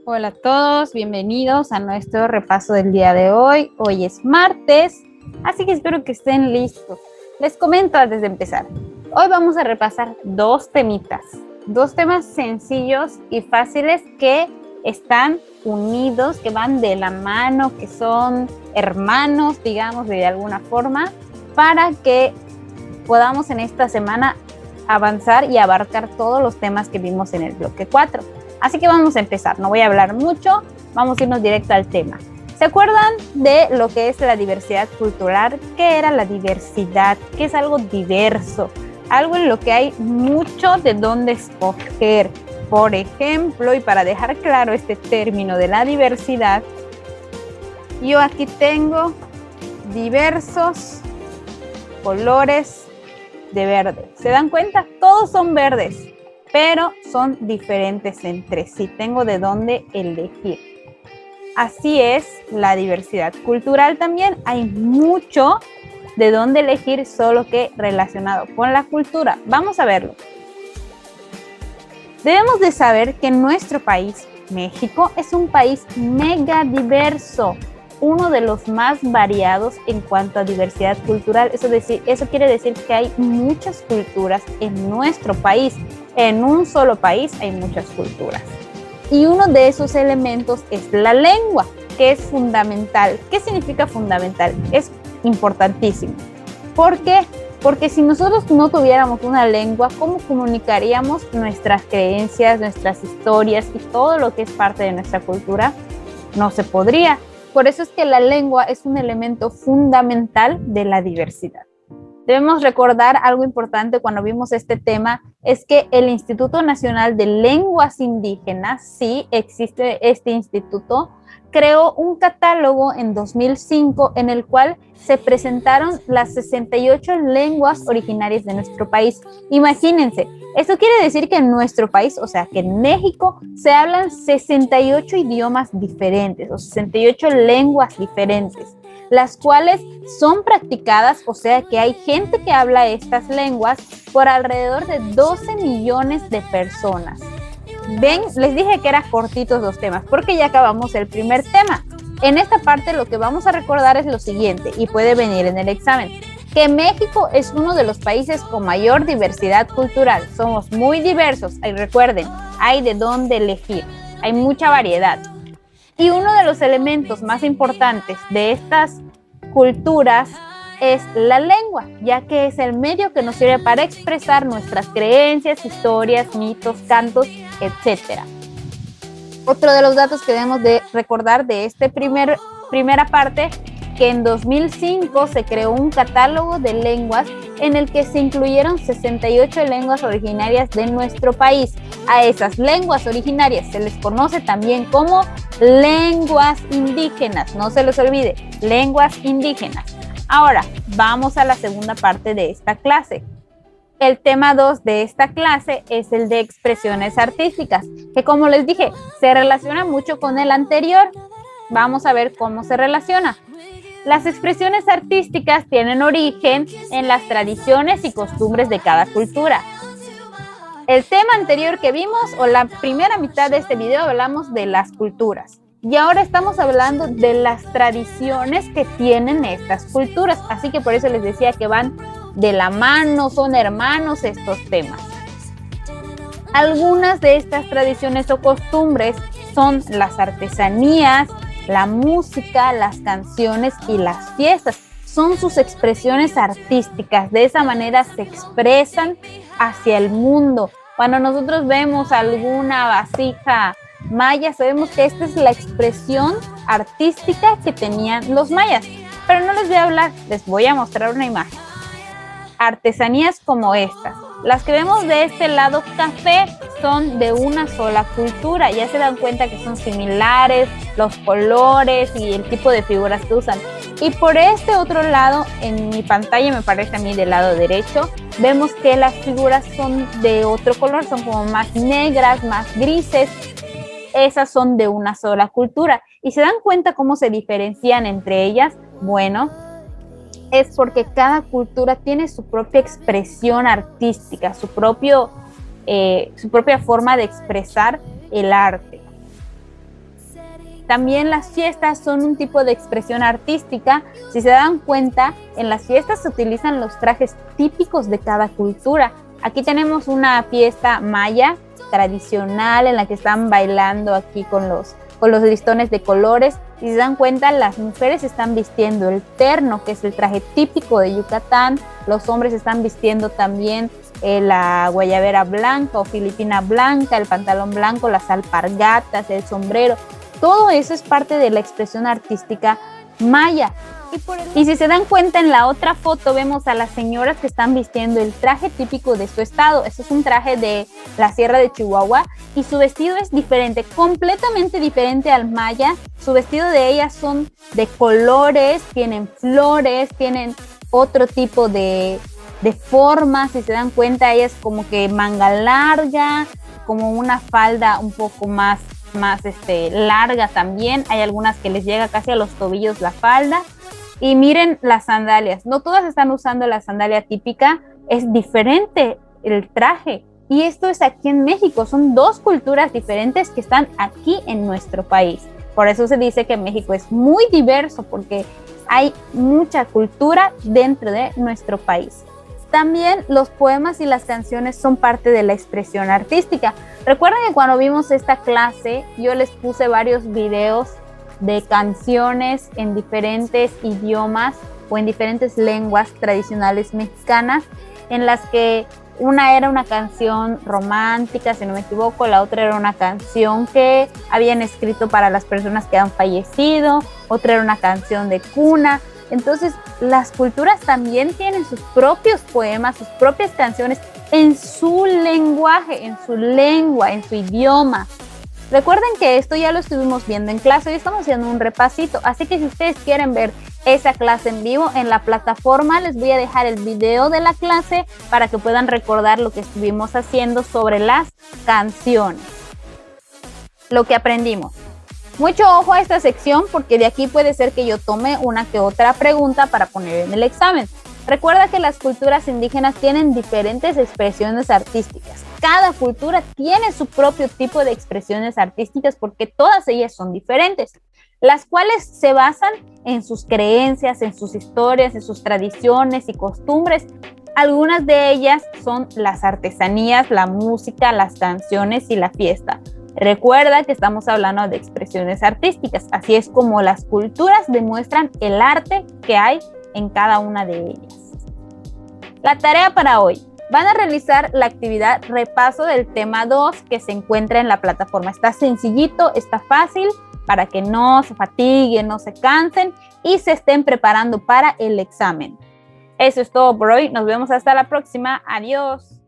Hola a todos, bienvenidos a nuestro repaso del día de hoy. Hoy es martes, así que espero que estén listos. Les comento antes de empezar. Hoy vamos a repasar dos temas sencillos y fáciles que están unidos, que van de la mano, que son hermanos, digamos, de alguna forma, para que podamos en esta semana avanzar y abarcar todos los temas que vimos en el bloque 4. Así que vamos a empezar, no voy a hablar mucho, vamos a irnos directo al tema. ¿Se acuerdan de lo que es la diversidad cultural? ¿Qué era la diversidad? ¿Qué es algo diverso? Algo en lo que hay mucho de dónde escoger. Por ejemplo, y para dejar claro este término de la diversidad, yo aquí tengo diversos colores de verde. ¿Se dan cuenta? Todos son verdes, pero son diferentes entre sí. Tengo de dónde elegir. Así es la diversidad cultural también. Hay mucho de dónde elegir, solo que relacionado con la cultura. Vamos a verlo. Debemos de saber que nuestro país, México, es un país mega diverso, uno de los más variados en cuanto a diversidad cultural. Eso quiere decir que hay muchas culturas en nuestro país. En un solo país hay muchas culturas. Y uno de esos elementos es la lengua, que es fundamental. ¿Qué significa fundamental? Es importantísimo. ¿Por qué? Porque si nosotros no tuviéramos una lengua, ¿cómo comunicaríamos nuestras creencias, nuestras historias y todo lo que es parte de nuestra cultura? No se podría. Por eso es que la lengua es un elemento fundamental de la diversidad. Debemos recordar algo importante cuando vimos este tema, es que el Instituto Nacional de Lenguas Indígenas, sí existe este instituto, creó un catálogo en 2005 en el cual se presentaron las 68 lenguas originarias de nuestro país. Imagínense, esto quiere decir que en nuestro país, o sea, que en México se hablan 68 idiomas diferentes o 68 lenguas diferentes, las cuales son practicadas, o sea que hay gente que habla estas lenguas por alrededor de 12 millones de personas. Ven, les dije que eran cortitos los temas, porque ya acabamos el primer tema. En esta parte lo que vamos a recordar es lo siguiente, y puede venir en el examen, que México es uno de los países con mayor diversidad cultural. Somos muy diversos, y recuerden, hay de dónde elegir, hay mucha variedad. Y uno de los elementos más importantes de estas culturas es la lengua, ya que es el medio que nos sirve para expresar nuestras creencias, historias, mitos, cantos, etc. Otro de los datos que debemos de recordar de esta primera parte, que en 2005 se creó un catálogo de lenguas en el que se incluyeron 68 lenguas originarias de nuestro país. A esas lenguas originarias se les conoce también como lenguas indígenas. No se les olvide, lenguas indígenas. Ahora, vamos a la segunda parte de esta clase. El tema 2 de esta clase es el de expresiones artísticas, que como les dije, se relaciona mucho con el anterior. Vamos a ver cómo se relaciona. Las expresiones artísticas tienen origen en las tradiciones y costumbres de cada cultura. El tema anterior que vimos, o la primera mitad de este video, hablamos de las culturas. Y ahora estamos hablando de las tradiciones que tienen estas culturas. Así que por eso les decía que van de la mano, son hermanos estos temas. Algunas de estas tradiciones o costumbres son las artesanías, la música, las canciones y las fiestas. Son sus expresiones artísticas. De esa manera se expresan hacia el mundo. Cuando nosotros vemos alguna vasija maya, sabemos que esta es la expresión artística que tenían los mayas. Pero no les voy a hablar, les voy a mostrar una imagen. Artesanías como estas. Las que vemos de este lado café son de una sola cultura. Ya se dan cuenta que son similares, los colores y el tipo de figuras que usan. Y por este otro lado, en mi pantalla, me parece a mí del lado derecho, vemos que las figuras son de otro color, son como más negras, más grises. Esas son de una sola cultura. ¿Y se dan cuenta cómo se diferencian entre ellas? Bueno, es porque cada cultura tiene su propia expresión artística, su propia forma de expresar el arte. También las fiestas son un tipo de expresión artística. Si se dan cuenta, en las fiestas se utilizan los trajes típicos de cada cultura. Aquí tenemos una fiesta maya tradicional en la que están bailando aquí con los listones de colores. Si se dan cuenta, las mujeres están vistiendo el terno, que es el traje típico de Yucatán. Los hombres están vistiendo también la guayabera blanca o filipina blanca, el pantalón blanco, las alpargatas, el sombrero. Todo eso es parte de la expresión artística maya. Y si se dan cuenta, en la otra foto vemos a las señoras que están vistiendo el traje típico de su estado. Este es un traje de la Sierra de Chihuahua y su vestido es diferente, completamente diferente al maya. Su vestido de ellas son de colores, tienen flores, tienen otro tipo de formas. Si se dan cuenta, ellas como que manga larga, como una falda un poco más larga también. Hay algunas que les llega casi a los tobillos la falda. Y miren las sandalias, no todas están usando la sandalia típica, es diferente el traje. Y esto es aquí en México, son dos culturas diferentes que están aquí en nuestro país. Por eso se dice que México es muy diverso, porque hay mucha cultura dentro de nuestro país. También los poemas y las canciones son parte de la expresión artística. Recuerden que cuando vimos esta clase, yo les puse varios videos de canciones en diferentes idiomas o en diferentes lenguas tradicionales mexicanas, en las que una era una canción romántica, si no me equivoco, la otra era una canción que habían escrito para las personas que han fallecido, otra era una canción de cuna. Entonces, las culturas también tienen sus propios poemas, sus propias canciones en su lenguaje, en su lengua, en su idioma. Recuerden que esto ya lo estuvimos viendo en clase y estamos haciendo un repasito, así que si ustedes quieren ver esa clase en vivo en la plataforma, les voy a dejar el video de la clase para que puedan recordar lo que estuvimos haciendo sobre las canciones, lo que aprendimos. Mucho ojo a esta sección porque de aquí puede ser que yo tome una que otra pregunta para poner en el examen. Recuerda que las culturas indígenas tienen diferentes expresiones artísticas. Cada cultura tiene su propio tipo de expresiones artísticas porque todas ellas son diferentes, las cuales se basan en sus creencias, en sus historias, en sus tradiciones y costumbres. Algunas de ellas son las artesanías, la música, las canciones y la fiesta. Recuerda que estamos hablando de expresiones artísticas, así es como las culturas demuestran el arte que hay en cada una de ellas. La tarea para hoy: van a realizar la actividad repaso del tema 2 que se encuentra en la plataforma. Está sencillito, está fácil para que no se fatiguen, no se cansen y se estén preparando para el examen. Eso es todo por hoy. Nos vemos hasta la próxima. Adiós.